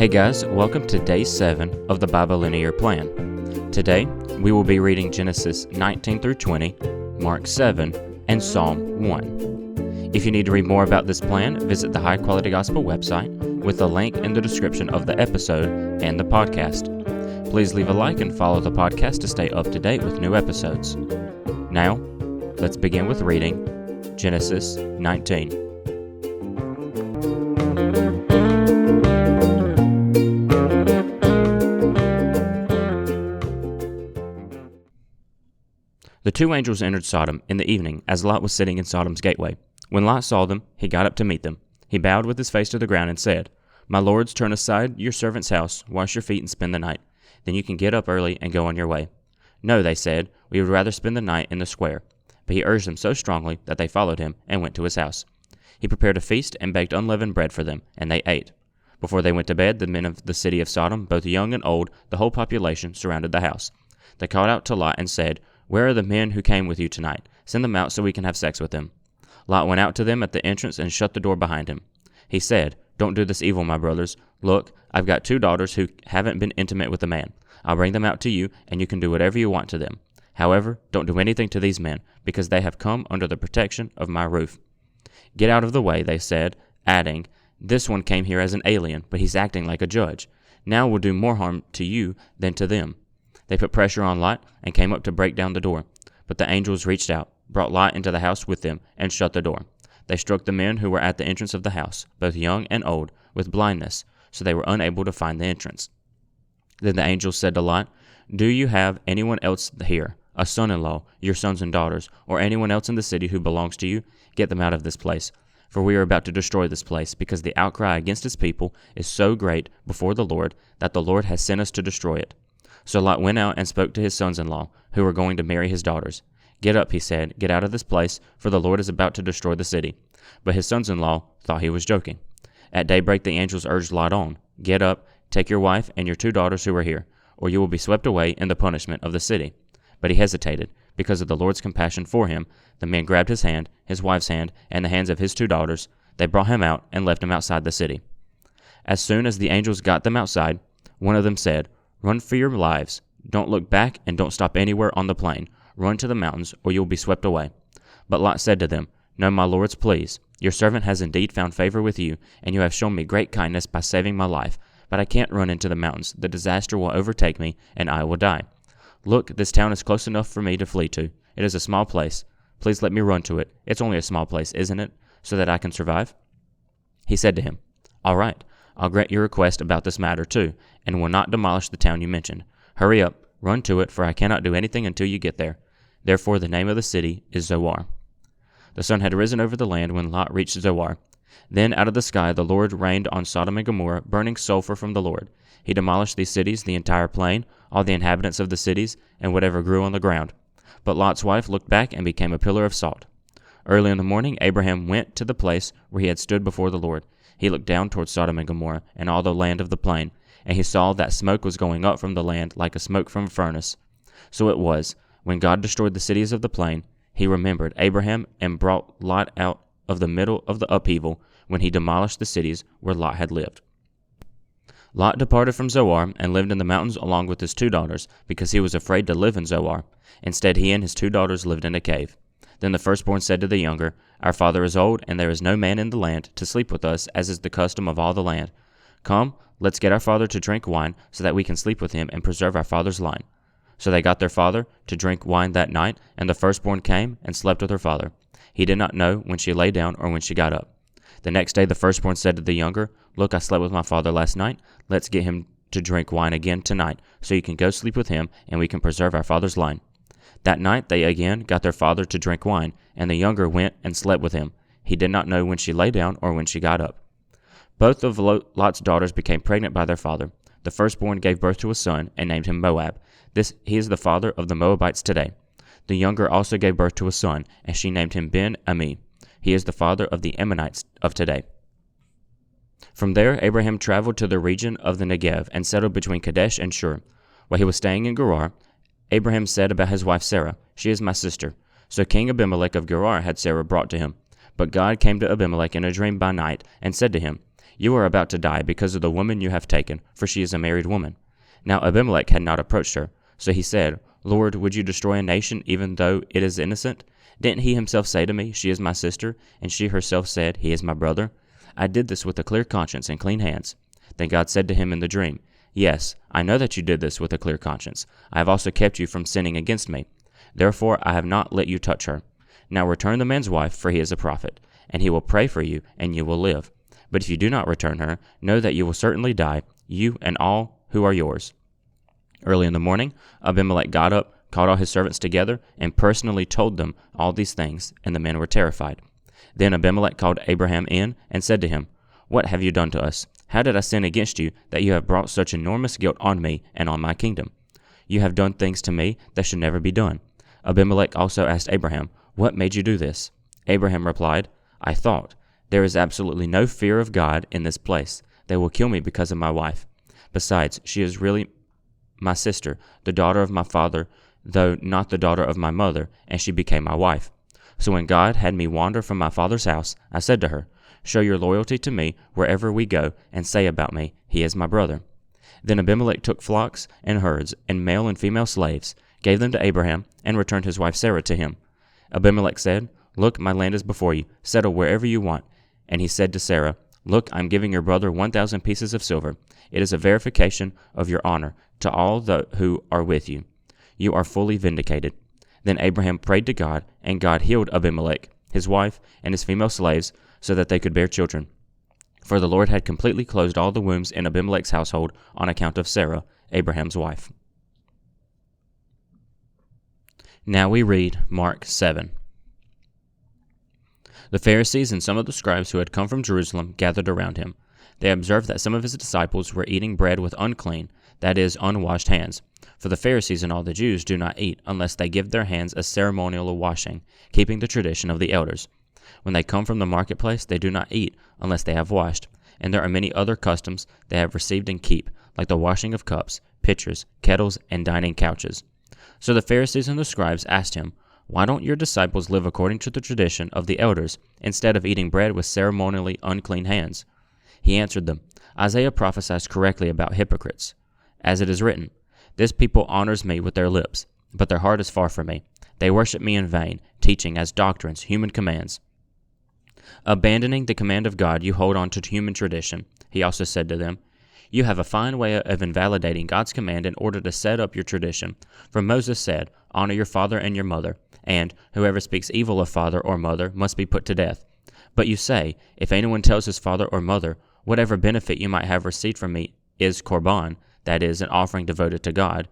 Hey guys, welcome to day 7 of the Bible Linear Plan. Today, we will be reading Genesis 19 through 20, Mark 7, and Psalm 1. If you need to read more about this plan, visit the High Quality Gospel website with a link in the description of the episode and the podcast. Please leave a like and follow the podcast to stay up to date with new episodes. Now, let's begin with reading Genesis 19. The two angels entered Sodom in the evening as Lot was sitting in Sodom's gateway. When Lot saw them, he got up to meet them. He bowed with his face to the ground and said, "My lords, turn aside your servant's house, wash your feet, and spend the night. Then you can get up early and go on your way." "No," they said, "we would rather spend the night in the square." But he urged them so strongly that they followed him and went to his house. He prepared a feast and baked unleavened bread for them, and they ate. Before they went to bed, the men of the city of Sodom, both young and old, the whole population, surrounded the house. They called out to Lot and said, "Where are the men who came with you tonight? Send them out so we can have sex with them." Lot went out to them at the entrance and shut the door behind him. He said, "Don't do this evil, my brothers. Look, I've got 2 daughters who haven't been intimate with a man. I'll bring them out to you, and you can do whatever you want to them. However, don't do anything to these men, because they have come under the protection of my roof." "Get out of the way," they said, adding, "This one came here as an alien, but he's acting like a judge. Now we'll do more harm to you than to them." They put pressure on Lot and came up to break down the door. But the angels reached out, brought Lot into the house with them, and shut the door. They struck the men who were at the entrance of the house, both young and old, with blindness, so they were unable to find the entrance. Then the angels said to Lot, "Do you have anyone else here, a son-in-law, your sons and daughters, or anyone else in the city who belongs to you? Get them out of this place. For we are about to destroy this place, because the outcry against his people is so great before the Lord that the Lord has sent us to destroy it." So Lot went out and spoke to his sons-in-law, who were going to marry his daughters. "Get up," he said, "get out of this place, for the Lord is about to destroy the city." But his sons-in-law thought he was joking. At daybreak the angels urged Lot on, "Get up, take your wife and your 2 daughters who are here, or you will be swept away in the punishment of the city." But he hesitated. Because of the Lord's compassion for him, the men grabbed his hand, his wife's hand, and the hands of his 2 daughters. They brought him out and left him outside the city. As soon as the angels got them outside, one of them said, "Run for your lives. Don't look back and don't stop anywhere on the plain. Run to the mountains, or you will be swept away." But Lot said to them, "No, my lords, please. Your servant has indeed found favor with you, and you have shown me great kindness by saving my life. But I can't run into the mountains. The disaster will overtake me, and I will die. Look, this town is close enough for me to flee to. It is a small place. Please let me run to it. It's only a small place, isn't it? So that I can survive?" He said to him, "All right. I'll grant your request about this matter too, and will not demolish the town you mentioned. Hurry up, run to it, for I cannot do anything until you get there." Therefore the name of the city is Zoar. The sun had risen over the land when Lot reached Zoar. Then out of the sky the Lord rained on Sodom and Gomorrah burning sulfur from the Lord. He demolished these cities, the entire plain, all the inhabitants of the cities, and whatever grew on the ground. But Lot's wife looked back and became a pillar of salt. Early in the morning Abraham went to the place where he had stood before the Lord. He looked down toward Sodom and Gomorrah and all the land of the plain, and he saw that smoke was going up from the land like a smoke from a furnace. So it was, when God destroyed the cities of the plain, he remembered Abraham and brought Lot out of the middle of the upheaval when he demolished the cities where Lot had lived. Lot departed from Zoar and lived in the mountains along with his 2 daughters, because he was afraid to live in Zoar. Instead, he and his 2 daughters lived in a cave. Then the firstborn said to the younger, "Our father is old, and there is no man in the land to sleep with us, as is the custom of all the land. Come, let's get our father to drink wine, so that we can sleep with him and preserve our father's line." So they got their father to drink wine that night, and the firstborn came and slept with her father. He did not know when she lay down or when she got up. The next day the firstborn said to the younger, "Look, I slept with my father last night. Let's get him to drink wine again tonight, so you can go sleep with him, and we can preserve our father's line." That night they again got their father to drink wine, and the younger went and slept with him. He did not know when she lay down or when she got up. Both of Lot's daughters became pregnant by their father. The firstborn gave birth to a son and named him Moab. He is the father of the Moabites today. The younger also gave birth to a son, and she named him Ben-Ami. He is the father of the Ammonites of today. From there Abraham traveled to the region of the Negev and settled between Kadesh and Shur. While he was staying in Gerar, Abraham said about his wife Sarah, "She is my sister." So King Abimelech of Gerar had Sarah brought to him. But God came to Abimelech in a dream by night and said to him, You are about to die because of the woman you have taken, for she is a married woman." Now Abimelech had not approached her, so he said, "Lord, would you destroy a nation even though it is innocent? Didn't he himself say to me, 'She is my sister,' and she herself said, 'He is my brother'? I did this with a clear conscience and clean hands." Then God said to him in the dream, "Yes, I know that you did this with a clear conscience. I have also kept you from sinning against me. Therefore I have not let you touch her. Now return the man's wife, for he is a prophet, and he will pray for you, and you will live. But if you do not return her, know that you will certainly die, you and all who are yours." Early in the morning, Abimelech got up, called all his servants together, and personally told them all these things, and the men were terrified. Then Abimelech called Abraham in and said to him, "What have you done to us? How did I sin against you that you have brought such enormous guilt on me and on my kingdom? You have done things to me that should never be done." Abimelech also asked Abraham, "What made you do this?" Abraham replied, "I thought, there is absolutely no fear of God in this place. They will kill me because of my wife. Besides, she is really my sister, the daughter of my father, though not the daughter of my mother, and she became my wife. So when God had me wander from my father's house, I said to her, 'Show your loyalty to me wherever we go, and say about me, He is my brother.' Then Abimelech took flocks and herds, and male and female slaves, gave them to Abraham, and returned his wife Sarah to him. Abimelech said, 'Look, my land is before you. Settle wherever you want.' And he said to Sarah, 'Look, I am giving your brother 1,000 pieces of silver. It is a verification of your honor to all who are with you. You are fully vindicated.' Then Abraham prayed to God, and God healed Abimelech, his wife, and his female slaves, so that they could bear children. For the Lord had completely closed all the wombs in Abimelech's household on account of Sarah, Abraham's wife." Now we read Mark 7. The Pharisees and some of the scribes who had come from Jerusalem gathered around him. They observed that some of his disciples were eating bread with unclean, that is, unwashed hands. For the Pharisees and all the Jews do not eat unless they give their hands a ceremonial washing, keeping the tradition of the elders. When they come from the marketplace, they do not eat unless they have washed. And there are many other customs they have received and keep, like the washing of cups, pitchers, kettles, and dining couches. So the Pharisees and the scribes asked him, "Why don't your disciples live according to the tradition of the elders, instead of eating bread with ceremonially unclean hands?" He answered them, "Isaiah prophesies correctly about hypocrites. As it is written, 'This people honors me with their lips, but their heart is far from me. They worship me in vain, teaching as doctrines human commands.' Abandoning the command of God, you hold on to human tradition." He also said to them, "You have a fine way of invalidating God's command in order to set up your tradition. For Moses said, 'Honor your father and your mother,' and 'Whoever speaks evil of father or mother must be put to death.' But you say, 'If anyone tells his father or mother, whatever benefit you might have received from me is korban,' that is, an offering devoted to God,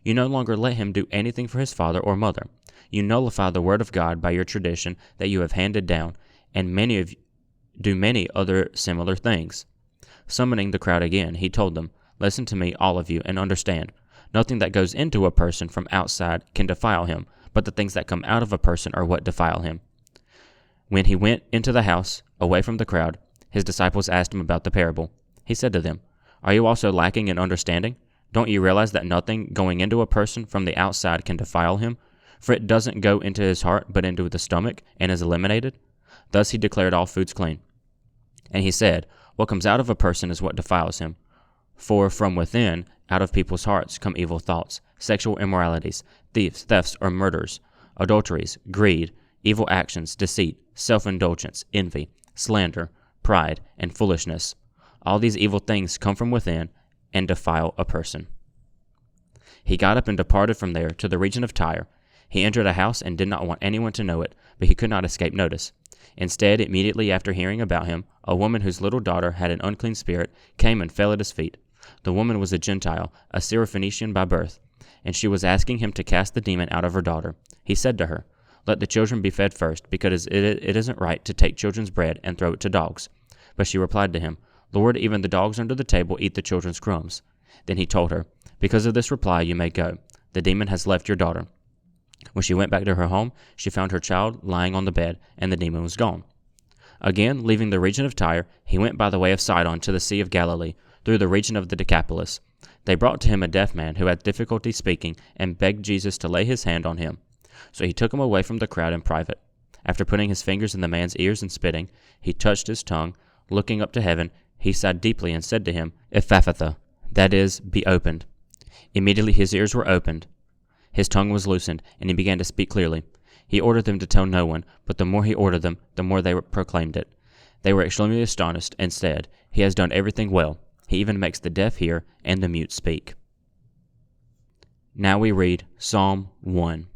you no longer let him do anything for his father or mother. You nullify the word of God by your tradition that you have handed down, and many of you do many other similar things." Summoning the crowd again, he told them, "Listen to me, all of you, and understand. Nothing that goes into a person from outside can defile him, but the things that come out of a person are what defile him." When he went into the house, away from the crowd, his disciples asked him about the parable. He said to them, "Are you also lacking in understanding? Don't you realize that nothing going into a person from the outside can defile him? For it doesn't go into his heart, but into the stomach, and is eliminated?" Thus he declared all foods clean. And he said, "What comes out of a person is what defiles him. For from within, out of people's hearts, come evil thoughts, sexual immoralities, thefts or murders, adulteries, greed, evil actions, deceit, self-indulgence, envy, slander, pride, and foolishness. All these evil things come from within and defile a person." He got up and departed from there to the region of Tyre. He entered a house and did not want anyone to know it, but he could not escape notice. Instead, immediately after hearing about him, a woman whose little daughter had an unclean spirit came and fell at his feet. The woman was a Gentile, a Syrophoenician by birth, and she was asking him to cast the demon out of her daughter. He said to her, "Let the children be fed first, because it isn't right to take children's bread and throw it to dogs." But she replied to him, "Lord, even the dogs under the table eat the children's crumbs." Then he told her, "Because of this reply you may go. The demon has left your daughter." When she went back to her home, she found her child lying on the bed, and the demon was gone. Again, leaving the region of Tyre, he went by the way of Sidon to the Sea of Galilee, through the region of the Decapolis. They brought to him a deaf man who had difficulty speaking, and begged Jesus to lay his hand on him. So he took him away from the crowd in private. After putting his fingers in the man's ears and spitting, he touched his tongue. Looking up to heaven, He sighed deeply and said to him, Ephphatha, that is, be opened. Immediately his ears were opened, his tongue was loosened, and he began to speak clearly. He ordered them to tell no one, but the more he ordered them, the more they proclaimed it. They were extremely astonished and said, He has done everything well. He even makes the deaf hear and the mute speak. Now we read Psalm 1.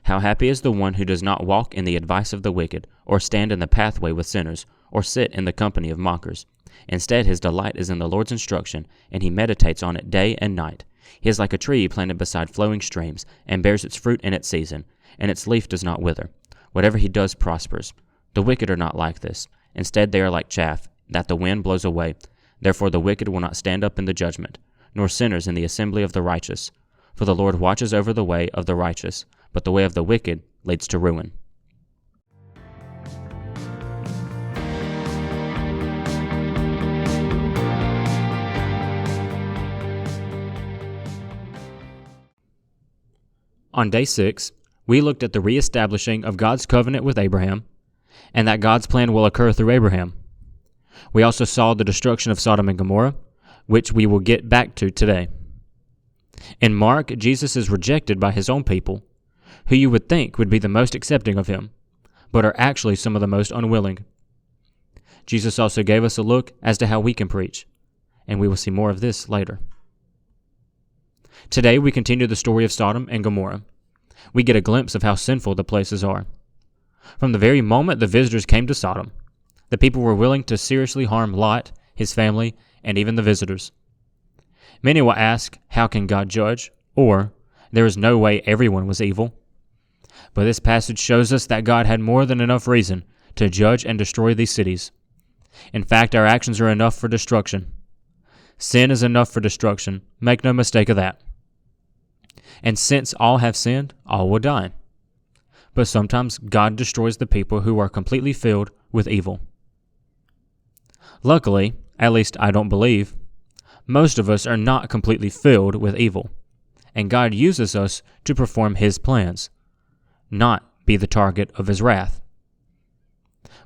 How happy is the one who does not walk in the advice of the wicked, or stand in the pathway with sinners, or sit in the company of mockers. Instead, his delight is in the Lord's instruction, and he meditates on it day and night. He is like a tree planted beside flowing streams, and bears its fruit in its season, and its leaf does not wither. Whatever he does prospers. The wicked are not like this. Instead, they are like chaff that the wind blows away. Therefore the wicked will not stand up in the judgment, nor sinners in the assembly of the righteous. For the Lord watches over the way of the righteous, but the way of the wicked leads to ruin. On day 6, we looked at the reestablishing of God's covenant with Abraham, and that God's plan will occur through Abraham. We also saw the destruction of Sodom and Gomorrah, which we will get back to today. In Mark, Jesus is rejected by his own people, who you would think would be the most accepting of him, but are actually some of the most unwilling. Jesus also gave us a look as to how we can preach, and we will see more of this later. Today we continue the story of Sodom and Gomorrah. We get a glimpse of how sinful the places are. From the very moment the visitors came to Sodom, the people were willing to seriously harm Lot, his family, and even the visitors. Many will ask, how can God judge? Or, there is no way everyone was evil. But this passage shows us that God had more than enough reason to judge and destroy these cities. In fact, our actions are enough for destruction. Sin is enough for destruction. Make no mistake of that. And since all have sinned, all will die. But sometimes God destroys the people who are completely filled with evil. Luckily, at least I don't believe, most of us are not completely filled with evil, and God uses us to perform His plans, not be the target of His wrath.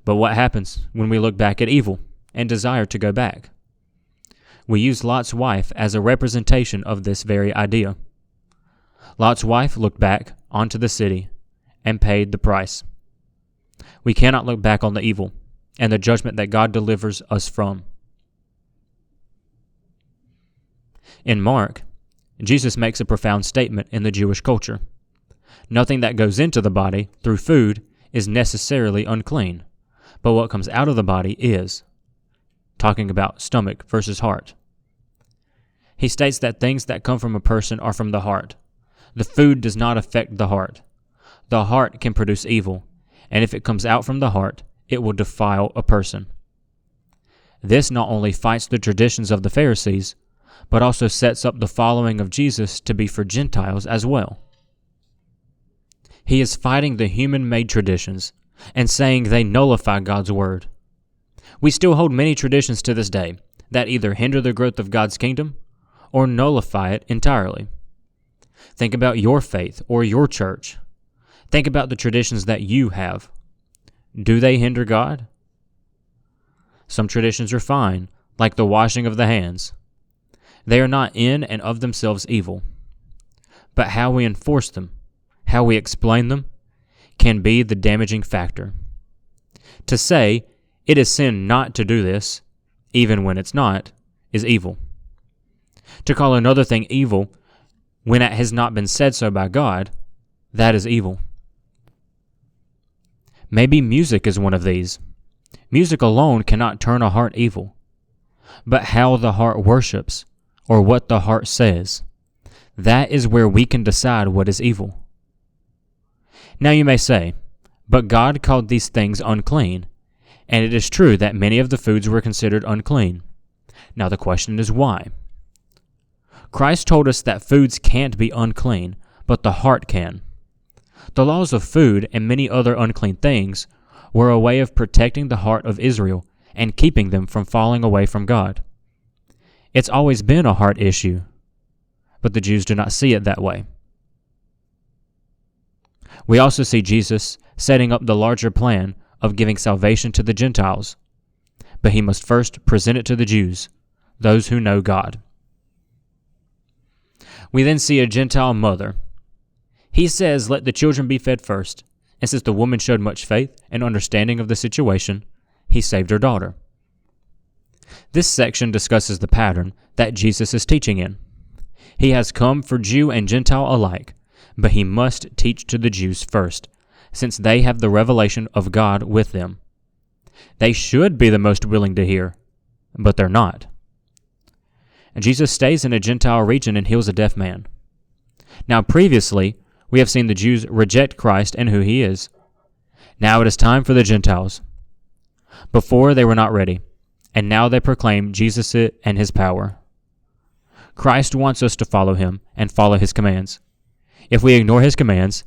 But what happens when we look back at evil and desire to go back? We use Lot's wife as a representation of this very idea. Lot's wife looked back onto the city and paid the price. We cannot look back on the evil and the judgment that God delivers us from. In Mark, Jesus makes a profound statement in the Jewish culture. Nothing that goes into the body through food is necessarily unclean, but what comes out of the body is. Talking about stomach versus heart. He states that things that come from a person are from the heart. The food does not affect the heart. The heart can produce evil, and if it comes out from the heart, it will defile a person. This not only fights the traditions of the Pharisees, but also sets up the following of Jesus to be for Gentiles as well. He is fighting the human-made traditions and saying they nullify God's word. We still hold many traditions to this day that either hinder the growth of God's kingdom or nullify it entirely. Think about your faith or your church. Think about the traditions that you have. Do they hinder God? Some traditions are fine, like the washing of the hands. They are not in and of themselves evil. But how we enforce them, how we explain them, can be the damaging factor. To say, it is sin not to do this, even when it's not, is evil. To call another thing evil when it has not been said so by God, that is evil. Maybe music is one of these. Music alone cannot turn a heart evil. But how the heart worships, or what the heart says, that is where we can decide what is evil. Now you may say, but God called these things unclean, and it is true that many of the foods were considered unclean. Now the question is why? Christ told us that foods can't be unclean, but the heart can. The laws of food and many other unclean things were a way of protecting the heart of Israel and keeping them from falling away from God. It's always been a heart issue, but the Jews do not see it that way. We also see Jesus setting up the larger plan of giving salvation to the Gentiles. but he must first present it to the Jews, those who know God. We then see a Gentile mother. He says, let the children be fed first, and since the woman showed much faith and understanding of the situation, he saved her daughter. This section discusses the pattern that Jesus is teaching in. He has come for Jew and Gentile alike, but he must teach to the Jews first, since they have the revelation of God with them. They should be the most willing to hear, but they're not. And Jesus stays in a Gentile region and heals a deaf man. Now previously, we have seen the Jews reject Christ and who he is. Now it is time for the Gentiles. Before they were not ready, and now they proclaim Jesus and his power. Christ wants us to follow him and follow his commands. If we ignore his commands,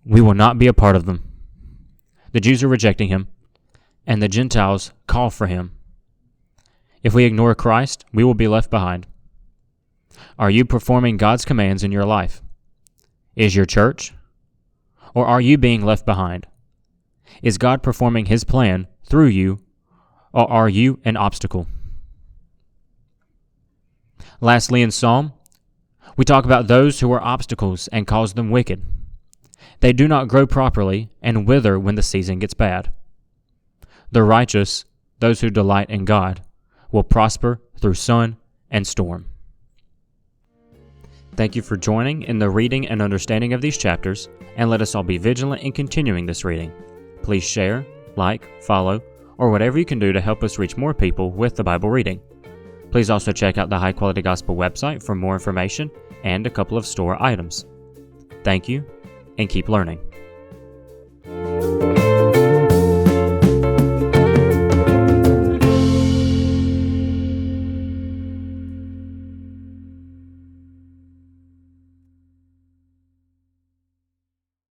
we will not be a part of them. The Jews are rejecting him, and the Gentiles call for him. If we ignore Christ, we will be left behind. Are you performing God's commands in your life? Is your church? Or are you being left behind? Is God performing his plan through you, or are you an obstacle? Lastly, in Psalm, we talk about those who are obstacles and cause them wicked. They do not grow properly and wither when the season gets bad. The righteous, those who delight in God, will prosper through sun and storm. Thank you for joining in the reading and understanding of these chapters, and let us all be vigilant in continuing this reading. Please share, like, follow, or whatever you can do to help us reach more people with the Bible reading. Please also check out the High Quality Gospel website for more information and a couple of store items. Thank you, and keep learning.